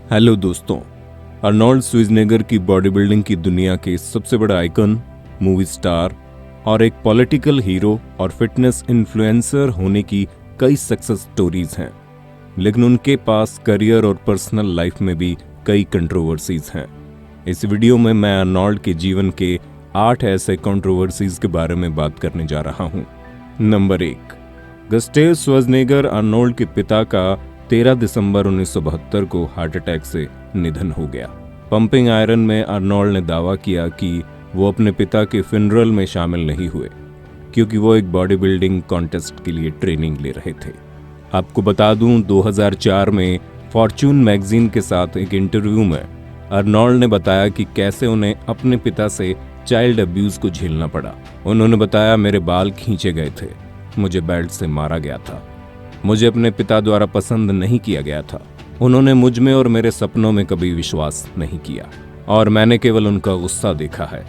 Hello दोस्तों, Arnold Schwarzenegger की body building की दुनिया के सबसे बड़ा आइकन, मूवी स्टार और एक पॉलिटिकल हीरो और फिटनेस इन्फ्लुएंसर होने की कई सक्सेस स्टोरीज हैं। लेकिन उनके पास करियर और पर्सनल लाइफ में भी कई कंट्रोवर्सीज हैं। इस वीडियो में मैं अर्नोल्ड के जीवन के 8 ऐसे कंट्रोवर्सीज के बारे में बात करने जा रहा हूं। नंबर 1, गस्टेव श्वार्ज़नेगर अर्नोल्ड के पिता का 13 दिसंबर 1972 को हार्ट अटैक से निधन हो गया। पंपिंग आयरन में अर्नोल्ड ने दावा किया कि वो अपने पिता के फ्यूनरल में शामिल नहीं हुए क्योंकि वो एक बॉडी बिल्डिंग कॉन्टेस्ट के लिए ट्रेनिंग ले रहे थे। आपको बता दूं, 2004 में फॉर्च्यून मैगजीन के साथ एक इंटरव्यू में अर्नोल्ड ने बताया कि कैसे उन्हें अपने पिता से चाइल्ड अब्यूज को झेलना पड़ा। उन्होंने बताया, मेरे बाल खींचे गए थे, मुझे बेल्ट से मारा गया था, मुझे अपने पिता द्वारा पसंद नहीं किया गया था, उन्होंने मुझ में और मेरे सपनों में कभी विश्वास नहीं किया और मैंने केवल उनका गुस्सा देखा है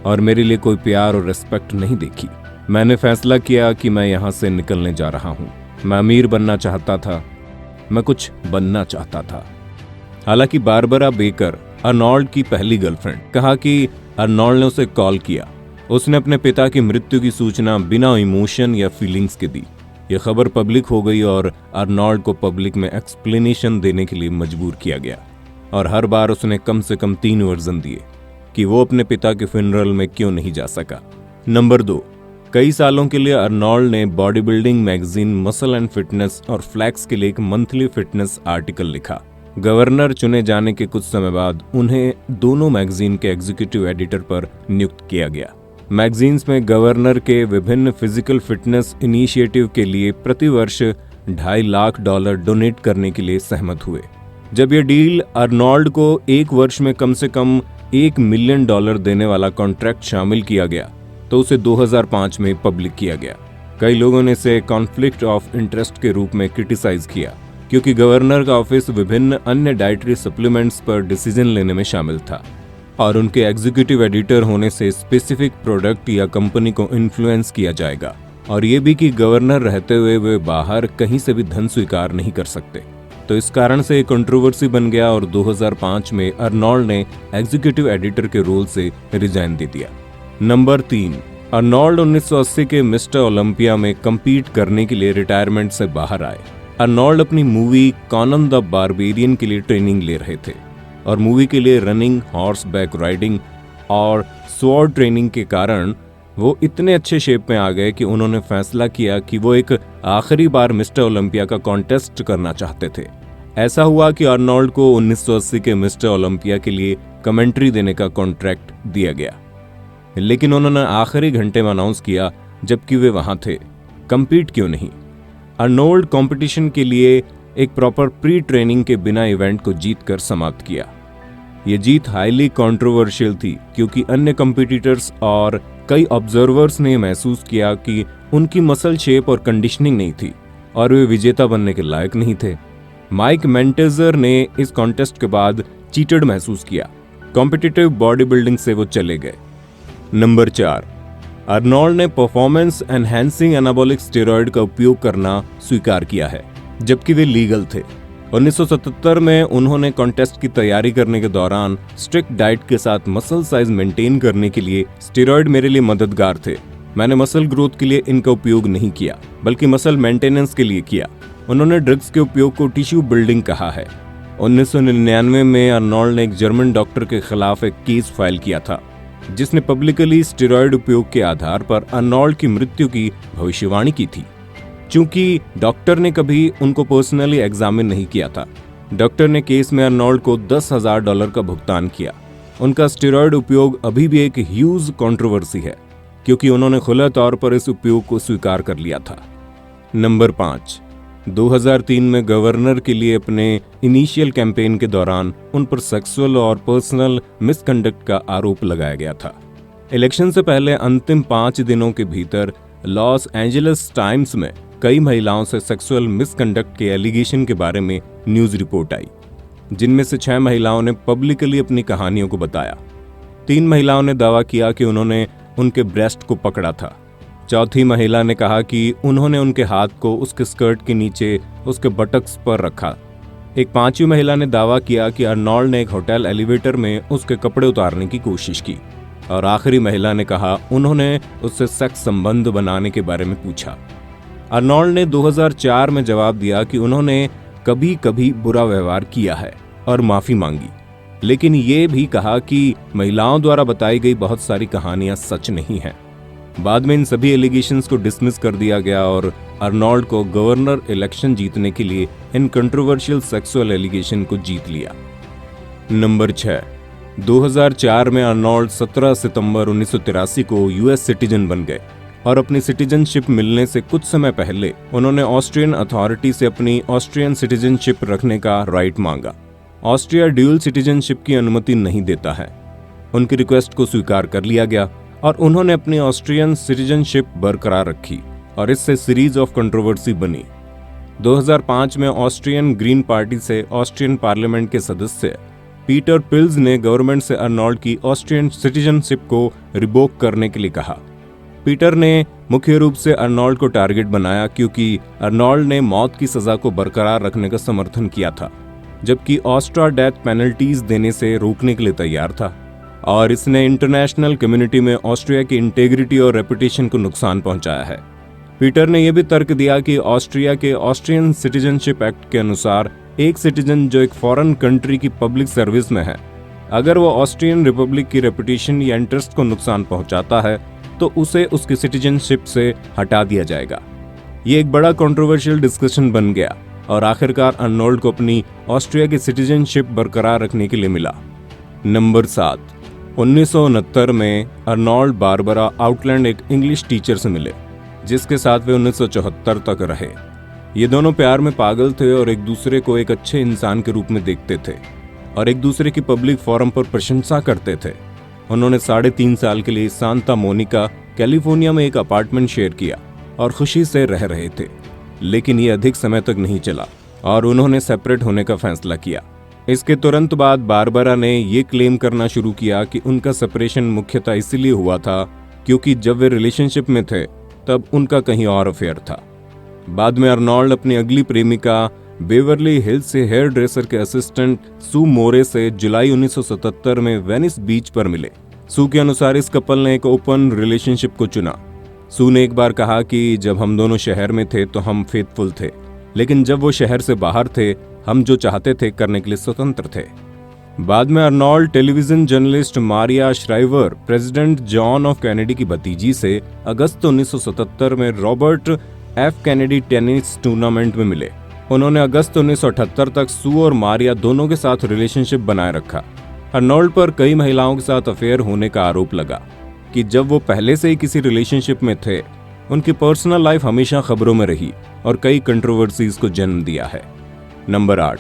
और मेरे लिए कोई प्यार और रिस्पेक्ट नहीं देखी। मैंने फैसला किया कि मैं यहाँ से निकलने जा रहा हूँ। मैं अमीर बनना चाहता था, मैं कुछ बनना चाहता था। हालांकि बारबरा बेकर, अर्नोल्ड की पहली गर्लफ्रेंड, कहा कि अर्नोल्ड ने उसे कॉल किया। उसने अपने पिता की मृत्यु की सूचना बिना इमोशन या फीलिंग्स के दी। यह खबर पब्लिक हो गई और अर्नोल्ड को पब्लिक में एक्सप्लेनेशन देने के लिए मजबूर किया गया और हर बार उसने कम से कम 3 वर्जन दिए कि वो अपने पिता के फ्यूनरल में क्यों नहीं जा सका। नंबर 2, कई सालों के लिए अर्नोल्ड ने body building magazine muscle and fitness और फ्लैक्स के लिए एक मंथली फिटनेस आर्टिकल लिखा। गवर्नर चुने जाने के कुछ समय बाद उन्हें दोनों मैगजीन के एग्जीक्यूटिव एडिटर पर नियुक्त किया गया। मैगजीन्स में गवर्नर के विभिन्न फिजिकल फिटनेस इनिशिएटिव के लिए प्रतिवर्ष $2.5 लाख डोनेट करने के लिए सहमत हुए। जब यह डील अर्नोल्ड को 1 वर्ष में कम से कम $1 मिलियन देने वाला कॉन्ट्रैक्ट शामिल किया गया तो उसे 2005 में पब्लिक किया गया। कई लोगों ने इसे कॉन्फ्लिक्ट ऑफ इंटरेस्ट के रूप में क्रिटिसाइज किया क्योंकि गवर्नर का ऑफिस विभिन्न अन्य डाइटरी सप्लीमेंट्स पर डिसीजन लेने में शामिल था और उनके एग्जीक्यूटिव एडिटर होने से स्पेसिफिक प्रोडक्ट या कंपनी को इन्फ्लुएंस किया जाएगा और ये भी कि गवर्नर रहते हुए वे बाहर कहीं से भी धन स्वीकार नहीं कर सकते। तो इस कारण से एक कंट्रोवर्सी बन गया और 2005 में अर्नोल्ड ने एग्जीक्यूटिव एडिटर के रोल से रिजाइन दे दिया। नंबर 3, अर्नोल्ड 1980 के मिस्टर ओलंपिया में कम्पीट करने के लिए रिटायरमेंट से बाहर आए। अर्नोल्ड अपनी मूवी कॉनन द बारबेरियन के लिए ट्रेनिंग ले रहे थे और मूवी के लिए रनिंग, हॉर्स बैक राइडिंग और स्वॉर्ड ट्रेनिंग के कारण वो इतने अच्छे शेप में आ गए कि उन्होंने फैसला किया कि वो एक आखिरी बार मिस्टर ओलंपिया का कॉन्टेस्ट करना चाहते थे। ऐसा हुआ कि अर्नोल्ड को 1980 के मिस्टर ओलंपिया के लिए कमेंट्री देने का कॉन्ट्रैक्ट दिया गया, लेकिन उन्होंने आखिरी घंटे में अनाउंस किया जबकि वे वहां थे, कंपीट क्यों नहीं। अर्नोल्ड कंपटीशन के लिए एक प्रॉपर प्री ट्रेनिंग के बिना इवेंट को जीतकर समाप्त किया। यह जीत हाईली कंट्रोवर्शियल थी क्योंकि अन्य कंपीटिटर्स और कई ऑब्जर्वर्स ने महसूस किया कि उनकी मसल शेप और कंडीशनिंग नहीं थी और वे विजेता बनने के लायक नहीं थे। माइक मेंटेजर ने इस कॉन्टेस्ट के बाद चीटेड महसूस किया। कॉम्पिटिटिव बॉडी बिल्डिंग से वो चले गए। नंबर 4, अर्नोल्ड ने परफॉर्मेंस एनहांसिंग एनाबॉलिक स्टेरॉयड का उपयोग करना स्वीकार किया है जबकि वे लीगल थे। 1977 में उन्होंने कॉन्टेस्ट की तैयारी करने के दौरान स्ट्रिक्ट डाइट के साथ मसल साइज मेंटेन करने के लिए स्टेरॉयड मेरे लिए मददगार थे। मैंने मसल ग्रोथ के लिए इनका उपयोग नहीं किया बल्कि मसल मेंटेनेंस के लिए किया। उन्होंने ड्रग्स के उपयोग को टिश्यू बिल्डिंग कहा है। 1999 में अर्नोल्ड ने एक जर्मन डॉक्टर के खिलाफ एक केस फाइल किया था जिसने पब्लिकली स्टेरॉयड उपयोग के आधार पर अर्नोल्ड की मृत्यु की भविष्यवाणी की थी। चूंकि डॉक्टर ने कभी उनको पर्सनली एग्जामिन नहीं किया था, डॉक्टर ने केस में अर्नोल्ड को $10,000 का भुगतान किया। उनका स्टेरॉयड उपयोग अभी भी एक ह्यूज कंट्रोवर्सी है क्योंकि उन्होंने खुले तौर पर इस उपयोग को स्वीकार कर लिया था। नंबर 5, 2003 में गवर्नर के लिए अपने इनिशियल कैंपेन के दौरान उन पर सेक्सुअल और पर्सनल मिसकंडक्ट का आरोप लगाया गया था। इलेक्शन से पहले अंतिम 5 दिनों के भीतर लॉस एंजलिस टाइम्स में कई महिलाओं से सेक्सुअल मिसकंडक्ट के एलिगेशन के बारे में न्यूज रिपोर्ट आई, जिनमें से 6 महिलाओं ने पब्लिकली अपनी कहानियों को बताया। 3 महिलाओं ने दावा किया कि उन्होंने उनके ब्रेस्ट को पकड़ा था। चौथी महिला ने कहा कि उन्होंने उनके हाथ को उसके स्कर्ट के नीचे उसके बटक्स पर रखा। एक पांचवी महिला ने दावा किया कि अर्नोल्ड ने एक होटल एलिवेटर में उसके कपड़े उतारने की कोशिश की और आखिरी महिला ने कहा उन्होंने उससे सेक्स संबंध बनाने के बारे में पूछा। अर्नोल्ड ने 2004 में जवाब दिया कि उन्होंने कभी कभी बुरा व्यवहार किया है और माफी मांगी, लेकिन ये भी कहा कि महिलाओं द्वारा बताई गई बहुत सारी कहानियां सच नहीं हैं। बाद में इन सभी एलिगेशंस को डिसमिस कर दिया गया और अर्नोल्ड को गवर्नर इलेक्शन जीतने के लिए इन कंट्रोवर्शियल सेक्सुअल एलिगेशन को जीत लिया। नंबर 6, 2004 में अर्नोल्ड 17 सितंबर 1983 को यूएस सिटीजन बन गए और अपनी सिटीजनशिप मिलने से कुछ समय पहले उन्होंने ऑस्ट्रियन अथॉरिटी से अपनी ऑस्ट्रियन सिटीजनशिप रखने का राइट मांगा। ऑस्ट्रिया ड्यूल सिटीजनशिप की अनुमति नहीं देता है। उनकी रिक्वेस्ट को स्वीकार कर लिया गया और उन्होंने अपनी ऑस्ट्रियन सिटीजनशिप बरकरार रखी और इससे सीरीज ऑफ कंट्रोवर्सी बनी। 2005 में ऑस्ट्रियन ग्रीन पार्टी से ऑस्ट्रियन पार्लियामेंट के सदस्य पीटर पिल्ज ने गवर्नमेंट से अर्नोल्ड की ऑस्ट्रियन सिटीजनशिप को रिवोक करने के लिए कहा। पीटर ने मुख्य रूप से अर्नोल्ड को टारगेट बनाया क्योंकि अर्नोल्ड ने मौत की सजा को बरकरार रखने का समर्थन किया था, जबकि ऑस्ट्रा डेथ पेनल्टीज देने से रोकने के लिए तैयार था और इसने इंटरनेशनल कम्युनिटी में ऑस्ट्रिया की इंटेग्रिटी और रेपुटेशन को नुकसान पहुंचाया है। पीटर ने यह भी तर्क दिया कि ऑस्ट्रिया के ऑस्ट्रियन सिटीजनशिप एक्ट के अनुसार एक सिटीजन जो एक फॉरेन कंट्री की पब्लिक सर्विस में है, अगर वो ऑस्ट्रियन रिपब्लिक की रेपुटेशन या इंटरेस्ट को नुकसान पहुंचाता है तो उसे उसकी सिटीजनशिप से हटा दिया जाएगा। ये एक बड़ा कंट्रोवर्शियल डिस्कशन बन गया और आखिरकार अर्नोल्ड को अपनी ऑस्ट्रिया की सिटीजनशिप बरकरार रखने के लिए मिला। नंबर 7, 1969 में अर्नोल्ड बारबरा आउटलैंड एक इंग्लिश टीचर से मिले जिसके साथ वे 1974 तक रहे। ये दोनों प्यार में पागल थे और एक दूसरे को एक अच्छे इंसान के रूप में देखते थे और एक दूसरे की पब्लिक फोरम पर प्रशंसा करते थे। उन्होंने 3.5 साल के लिए सांता मोनिका कैलिफोर्निया में एक अपार्टमेंट शेयर किया और खुशी से रह रहे थे, लेकिन ये अधिक समय तक नहीं चला और उन्होंने सेपरेट होने का फैसला किया। इसके तुरंत बाद बारबरा ने ये क्लेम करना शुरू किया कि उनका सेपरेशन मुख्यतः इसलिए हुआ था क्योंकि जब वे रिलेशनशिप में थे तब उनका कहीं और अफेयर था। बाद में अर्नोल्ड अपनी अगली प्रेमिका बेवर्ली हिल्स से हेयर ड्रेसर के असिस्टेंट सू मोरे से जुलाई 1977 में वेनिस बीच पर मिले। सू के अनुसार इस कपल ने एक ओपन रिलेशनशिप को चुना। सू ने एक बार कहा कि जब हम दोनों शहर में थे तो हम फेथफुल थे, लेकिन जब वो शहर से बाहर थे हम जो चाहते थे करने के लिए स्वतंत्र थे। बाद में Arnold television journalist Maria Shriver president John of Kennedy की भतीजी से अगस्त 1977 में Robert F Kennedy tennis tournament में मिले। उन्होंने अगस्त 1978 तक सू और मारिया दोनों के साथ रिलेशनशिप बनाए रखा। अर्नोल्ड पर कई महिलाओं के साथ अफेयर होने का आरोप लगा कि जब वो पहले से ही किसी रिलेशनशिप में थे, उनकी पर्सनल लाइफ हमेशा खबरों में रही और कई कंट्रोवर्सीज को जन्म दिया है। नंबर 8,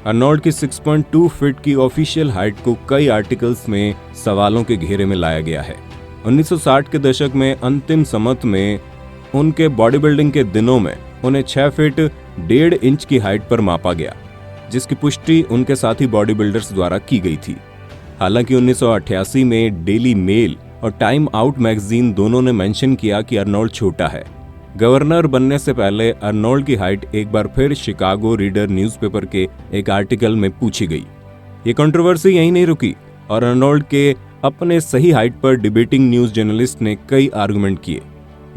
अर्नोल्ड की 6.2 फीट की ऑफिशियल हाइट को कई आर्टिकल्स में सवालों के घेरे में लाया गया है। 1960 के दशक में अंतिम समत में उनके बॉडी बिल्डिंग के दिनों में उन्हें 6 फीट 1.5 इंच की हाइट पर मापा गया, जिसकी पुष्टि उनके साथी बॉडी बिल्डर्स द्वारा की गई थी। हालांकि 1988 में डेली मेल और टाइम आउट मैगजीन दोनों ने मेंशन किया कि अर्नोल्ड छोटा है। गवर्नर बनने से पहले अर्नोल्ड की हाइट एक बार फिर शिकागो रीडर न्यूज़पेपर के एक आर्टिकल में पूछी गई। ये कंट्रोवर्सी यहीं नहीं रुकी और अर्नोल्ड के अपने सही हाइट पर डिबेटिंग न्यूज जर्नलिस्ट ने कई आर्गुमेंट किए।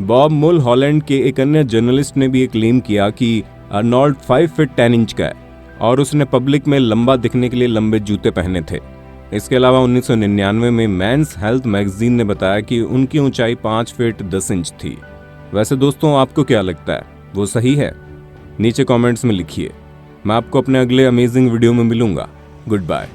बॉब मुल हॉलैंड के एक अन्य जर्नलिस्ट ने भी क्लेम किया कि अर्नोल्ड 5 फीट 10 इंच का है और उसने पब्लिक में लंबा दिखने के लिए लंबे जूते पहने थे। इसके अलावा 1999 में मेंस हेल्थ मैगजीन ने बताया कि उनकी ऊंचाई 5 फीट 10 इंच थी। वैसे दोस्तों, आपको क्या लगता है, वो सही है? नीचे कमेंट्स में लिखिए। मैं आपको अपने अगले अमेजिंग वीडियो में मिलूंगा। Good bye.